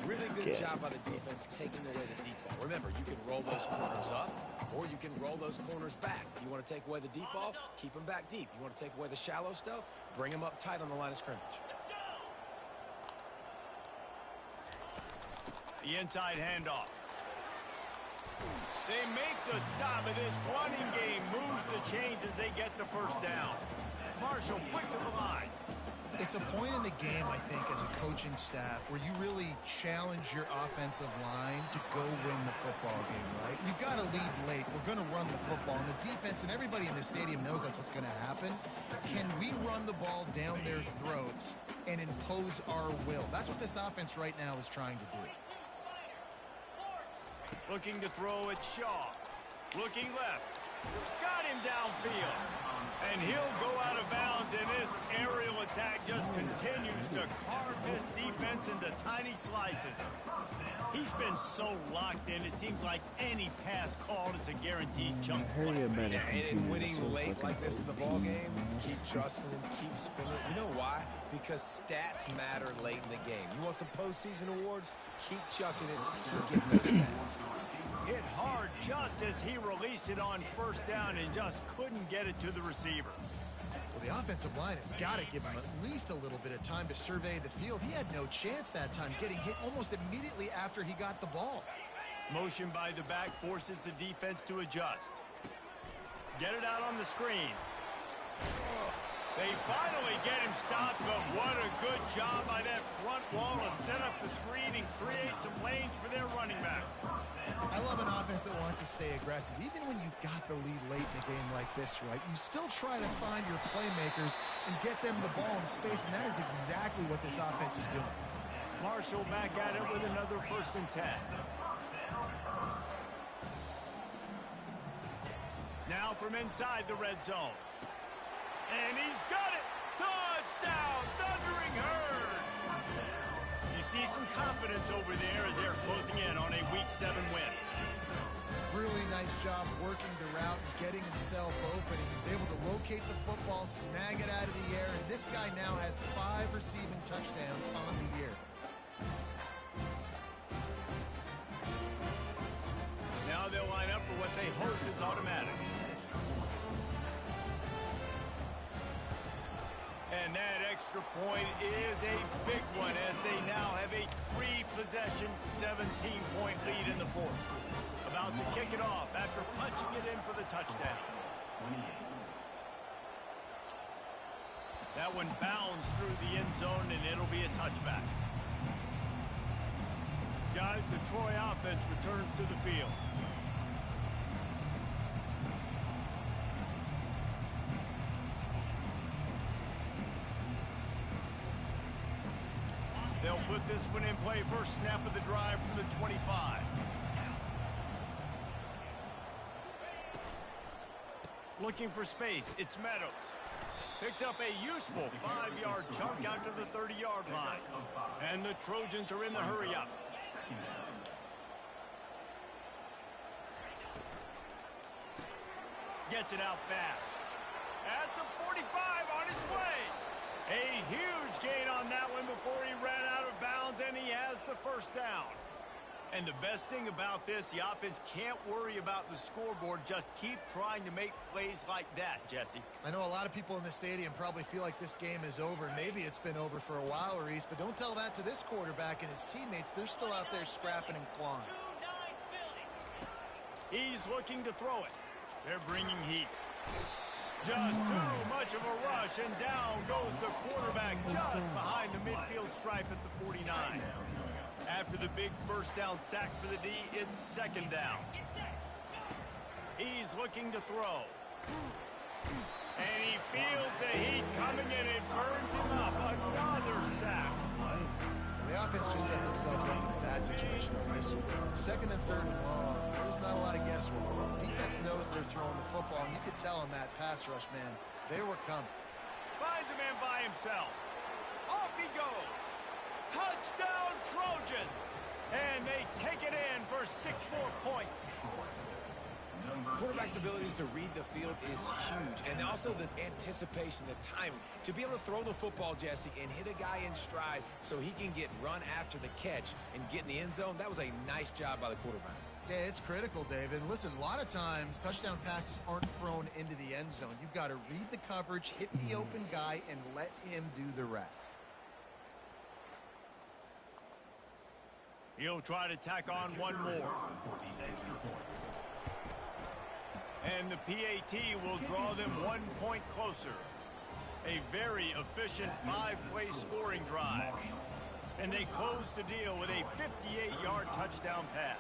Really good job by the defense taking away the deep ball. Remember, you can roll those corners up, or you can roll those corners back. If you want to take away the deep ball, keep them back deep. You want to take away the shallow stuff, bring them up tight on the line of scrimmage. The inside handoff. They make the stop, and this running game moves the chains as they get the first down. Marshall quick to the line. It's a point in the game, I think, as a coaching staff where you really challenge your offensive line to go win the football game, right? You've got to lead late. We're going to run the football. And the defense and everybody in the stadium knows that's what's going to happen. Can we run the ball down their throats and impose our will? That's what this offense right now is trying to do. Looking to throw at Shaw. Looking left. Got him downfield. And he'll go out of bounds, and this aerial attack just continues to carve this defense into tiny slices. He's been so locked in, it seems like any pass called is a guaranteed chunk play. And winning late like this in the ball game, keep trusting him, keep spinning. You know why? Because stats matter late in the game. You want some postseason awards? Keep chucking it, keep getting those stats. Hit hard just as he released it on first down and just couldn't get it to the receiver. Well, the offensive line has got to give him at least a little bit of time to survey the field. He had no chance that time, getting hit almost immediately after he got the ball. Motion by the back forces the defense to adjust. Get it out on the screen. They finally get him stopped, but what a good job by that front wall to set up the screen and create some lanes for their running back. I love an offense that wants to stay aggressive. Even when you've got the lead late in a game like this, right, you still try to find your playmakers and get them the ball in space, and that is exactly what this offense is doing. Marshall back at it with another 1st and 10. Now from inside the red zone. And he's got it! Touchdown, Thundering Herd! You see some confidence over there as they're closing in on a Week 7 win. Really nice job working the route and getting himself open. He was able to locate the football, snag it out of the air, and this guy now has 5 receiving touchdowns on the year. Now they'll line up for what they hope is automatic. And that extra point is a big one as they now have a 3-possession, 17-point lead in the fourth. About to kick it off after punching it in for the touchdown. That one bounds through the end zone, and it'll be a touchback. Guys, the Troy offense returns to the field. They'll put this one in play first snap of the drive from the 25. Looking for space, it's Meadows. Picks up a useful 5-yard chunk out to the 30-yard line. And the Trojans are in the hurry-up. Gets it out fast. At the 45, on his way. A huge gain on that one before he ran out of bounds, and he has the first down. And the best thing about this, the offense can't worry about the scoreboard. Just keep trying to make plays like that, Jesse. I know a lot of people in the stadium probably feel like this game is over. Maybe it's been over for a while, Reese, but don't tell that to this quarterback and his teammates. They're still out there scrapping and clawing. He's looking to throw it. They're bringing heat. Just too much of a rush, and down goes the quarterback just behind the midfield stripe at the 49. After the big first down sack for the D, it's second down. He's looking to throw. And he feels the heat coming, and it burns him up. Another sack. The offense just set themselves up in a bad situation on this one. Second and third and long. There's not a lot of guesswork. Defense knows they're throwing the football, and you could tell in that pass rush, man, they were coming. Finds a man by himself. Off he goes. Touchdown Trojans! And they take it in for 6 more points. Quarterback's abilities to read the field is huge, and also the anticipation, the timing. To be able to throw the football, Jesse, and hit a guy in stride so he can get run after the catch and get in the end zone, that was a nice job by the quarterback. Yeah, it's critical, David. Listen, a lot of times touchdown passes aren't thrown into the end zone. You've got to read the coverage, hit the open guy, and let him do the rest. He'll try to tack on one more. And the PAT will draw them 1 point closer. A very efficient 5-play scoring drive. And they close the deal with a 58-yard touchdown pass.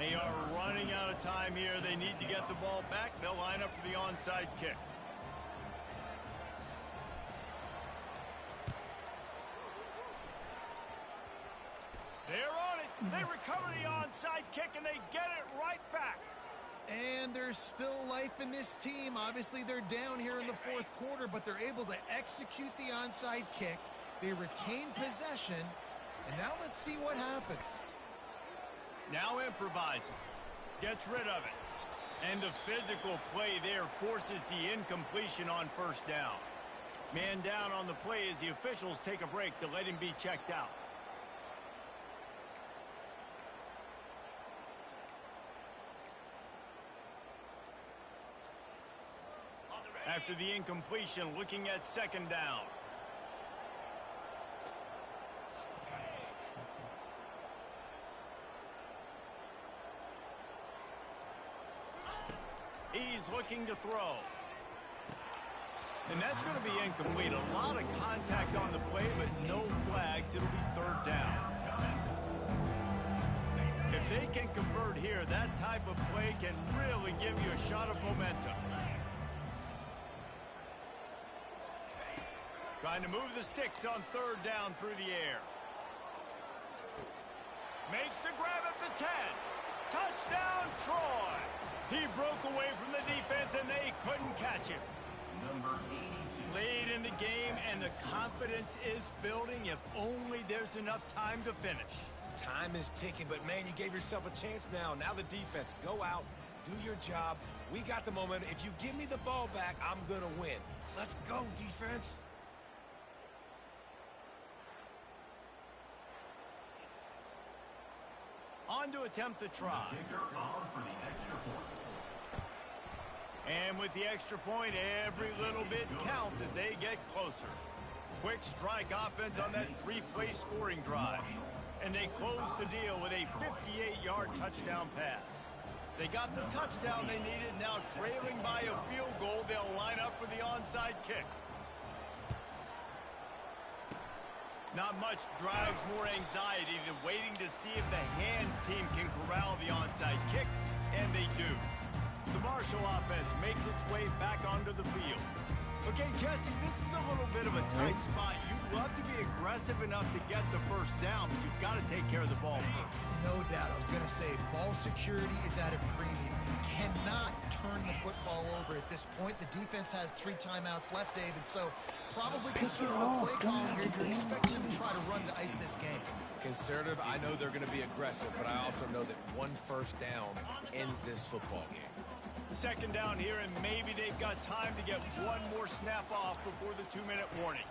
They are running out of time here. They need to get the ball back. They'll line up for the onside kick. They're on it. They recover the onside kick, and they get it right back. And there's still life in this team. Obviously, they're down here in the fourth quarter, but they're able to execute the onside kick. They retain possession. And now let's see what happens. Now improvising. Gets rid of it. And the physical play there forces the incompletion on first down. Man down on the play as the officials take a break to let him be checked out. After the incompletion, looking at second down. He's looking to throw. And that's going to be incomplete. A lot of contact on the play, but no flags. It'll be third down. If they can convert here, that type of play can really give you a shot of momentum. Trying to move the sticks on third down through the air. Makes the grab at the 10. Touchdown, Troy. He broke away from the defense, and they couldn't catch him. Number 82. late in the game, and the confidence is building if only there's enough time to finish. Time is ticking, but man, you gave yourself a chance now. Now the defense, go out, do your job. We got the momentum. If you give me the ball back, I'm going to win. Let's go, defense. On to attempt the try. And with the extra point, every little bit counts as they get closer. Quick strike offense on that three-play scoring drive. And they close the deal with a 58-yard touchdown pass. They got the touchdown they needed. Now trailing by a field goal, they'll line up for the onside kick. Not much drives more anxiety than waiting to see if the hands team can corral the onside kick, and they do. The Marshall offense makes its way back onto the field. Okay, Justin, this is a little bit of a tight spot. You'd love to be aggressive enough to get the first down, but you've got to take care of the ball first. No doubt. I was going to say, ball security is at a premium. You cannot turn the football over at this point. The defense has 3 timeouts left, David, so probably conservative play calling here. You're expecting them to try to run to ice this game. Conservative, I know they're going to be aggressive, but I also know that one first down ends this football game. Second down here, and maybe they've got time to get one more snap off before the 2-minute warning.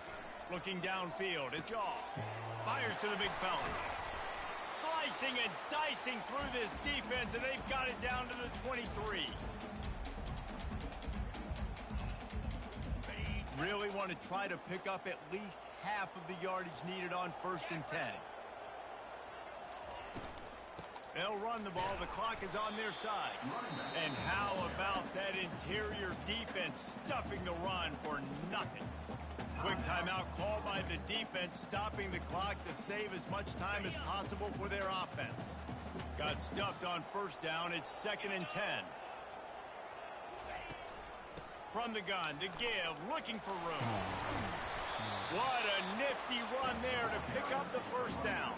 Looking downfield, it's Yaw. Fires to the big fella. Slicing and dicing through this defense, and they've got it down to the 23. Really want to try to pick up at least half of the yardage needed on 1st and 10. They'll run the ball. The clock is on their side. And how about that interior defense stuffing the run for nothing? Quick timeout called by the defense, stopping the clock to save as much time as possible for their offense. Got stuffed on 1st down. It's 2nd and 10. From the gun to give, looking for room. What a nifty run there to pick up the 1st down.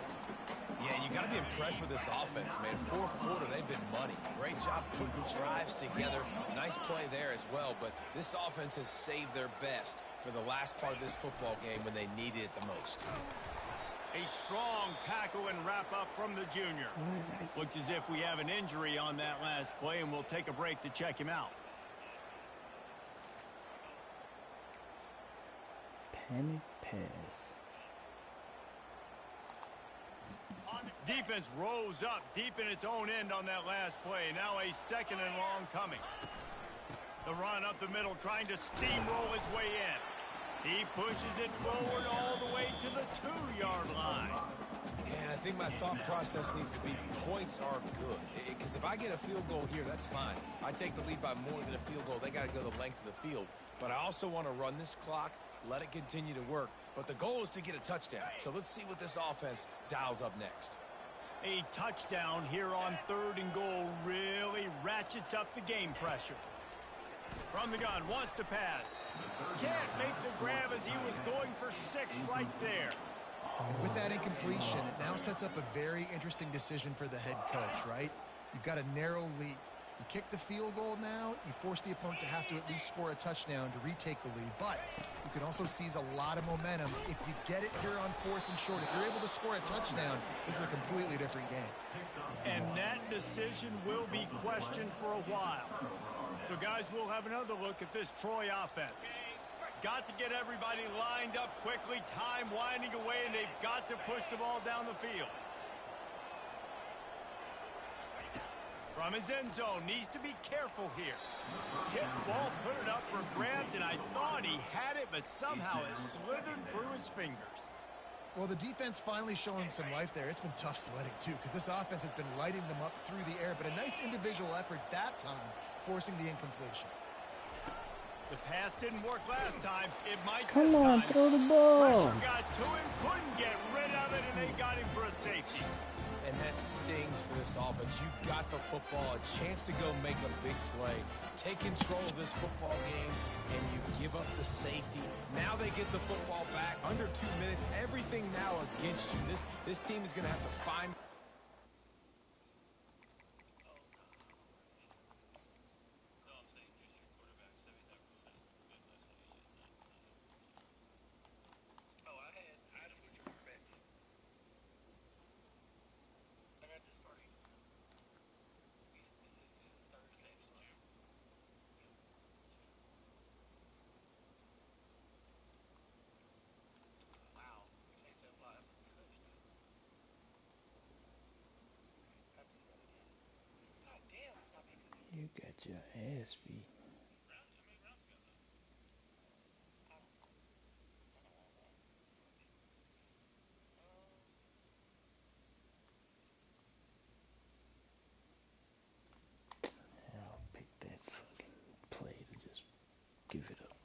Yeah, you got to be impressed with this offense, man. 4th quarter, they've been money. Great job putting drives together. Nice play there as well, but this offense has saved their best for the last part of this football game when they needed it the most. A strong tackle and wrap up from the junior. Looks as if we have an injury on that last play, and we'll take a break to check him out. Panic pass. Defense rose up deep in its own end on that last play. Now a 2nd and long coming. The run up the middle, trying to steamroll his way in. He pushes it forward all the way to the 2-yard line. Yeah, I think my thought process needs to be points are good. Because if I get a field goal here, that's fine. I take the lead by more than a field goal. They got to go the length of the field. But I also want to run this clock, let it continue to work. But the goal is to get a touchdown. So let's see what this offense dials up next. A touchdown here on 3rd and goal really ratchets up the game pressure. From the gun, wants to pass. Can't make the grab as he was going for 6 right there. With that incompletion, it now sets up a very interesting decision for the head coach, right? You've got a narrow lead. You kick the field goal now, you force the opponent to have to at least score a touchdown to retake the lead. But you can also seize a lot of momentum if you get it here on 4th and short. If you're able to score a touchdown, this is a completely different game. And that decision will be questioned for a while. So, guys, we'll have another look at this Troy offense. Got to get everybody lined up quickly, time winding away, and they've got to push the ball down the field. From his end zone, needs to be careful here. Tip ball, put it up for grabs, and I thought he had it, but somehow it slithered through his fingers. Well, the defense finally showing some life there. It's been tough sledding, too, because this offense has been lighting them up through the air, but a nice individual effort that time, forcing the incompletion. The pass didn't work last time. It might Come this on, time. throw the ball. Pressure got to him, couldn't get rid of it, and they got him for a safety. And that stings for this offense. You got the football, a chance to go make a big play, take control of this football game, and you give up the safety. Now they get the football back under 2 minutes. Everything now against you. This team is going to have to find. Get your ass beat. I'll pick that fucking play to just give it up.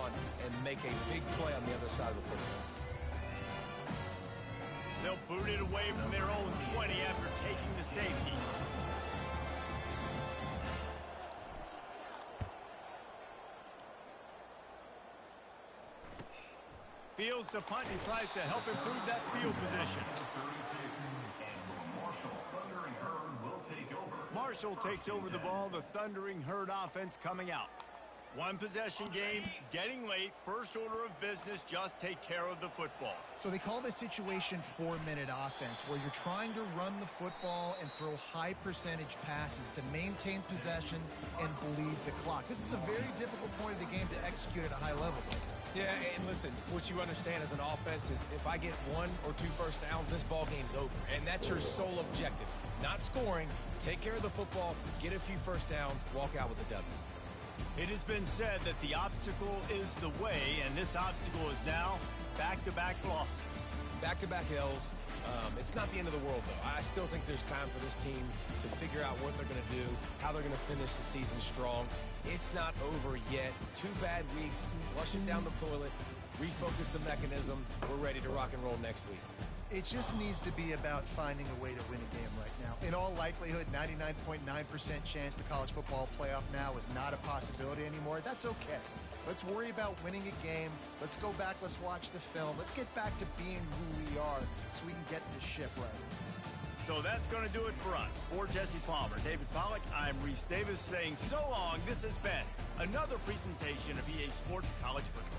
On and make a big play on the other side of the football. They'll boot it away from their own 20 after taking the safety. Fields to punt. He tries to help improve that field position. Marshall takes over the ball. The Thundering Herd offense coming out. One possession game, getting late. First order of business, just take care of the football. So they call this situation 4-minute offense, where you're trying to run the football and throw high percentage passes to maintain possession and bleed the clock. This is a very difficult point of the game to execute at a high level. Yeah, and listen, what you understand as an offense is if I get 1 or 2 first downs, this ball game's over. And that's your sole objective. Not scoring, take care of the football, get a few first downs, walk out with a W. It has been said that the obstacle is the way, and this obstacle is now back-to-back losses. Back-to-back L's. It's not the end of the world, though. I still think there's time for this team to figure out what they're going to do, how they're going to finish the season strong. It's not over yet. 2 bad weeks. Flush it down the toilet. Refocus the mechanism. We're ready to rock and roll next week. It just needs to be about finding a way to win a game right now. In all likelihood, 99.9% chance the college football playoff now is not a possibility anymore. That's okay. Let's worry about winning a game. Let's go back. Let's watch the film. Let's get back to being who we are so we can get this ship right. So that's going to do it for us. For Jesse Palmer, David Pollack, I'm Reese Davis saying so long. This has been another presentation of EA Sports College Football.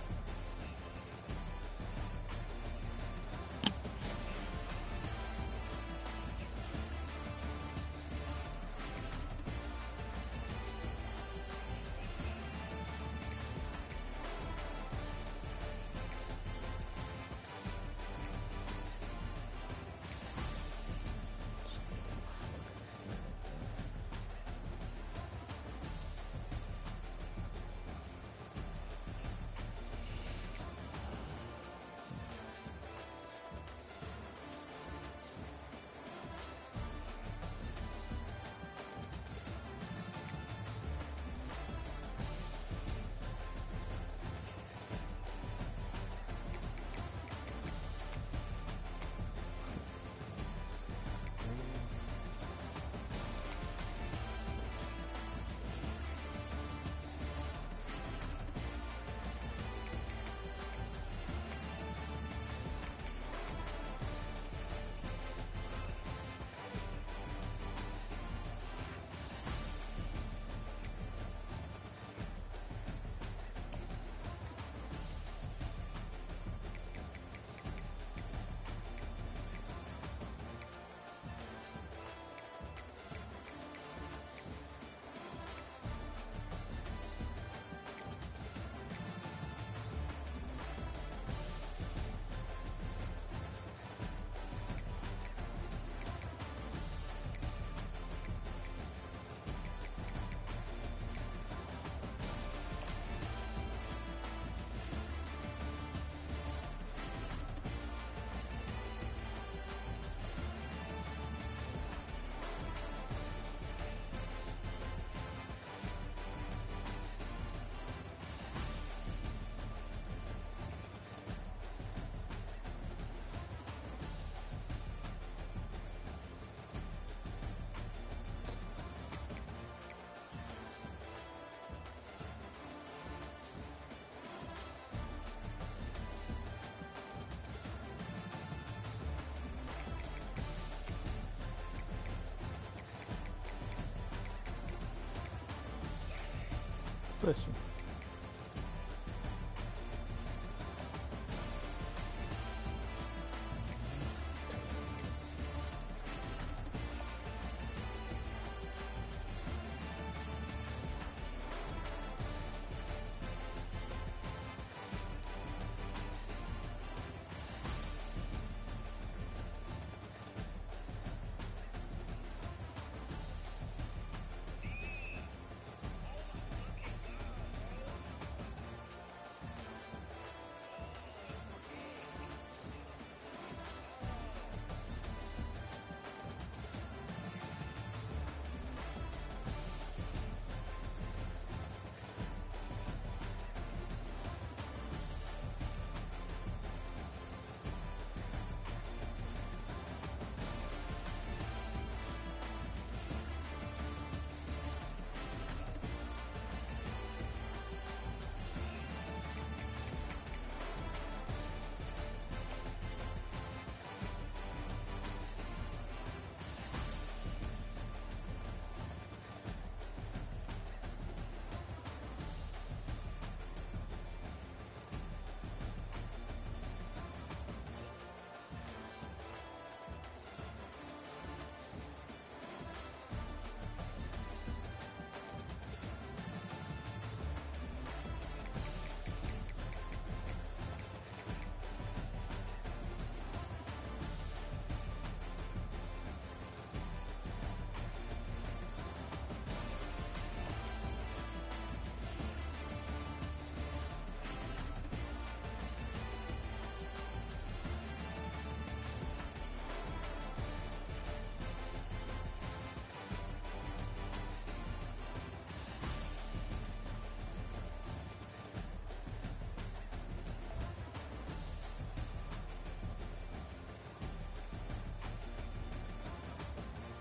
Bless you.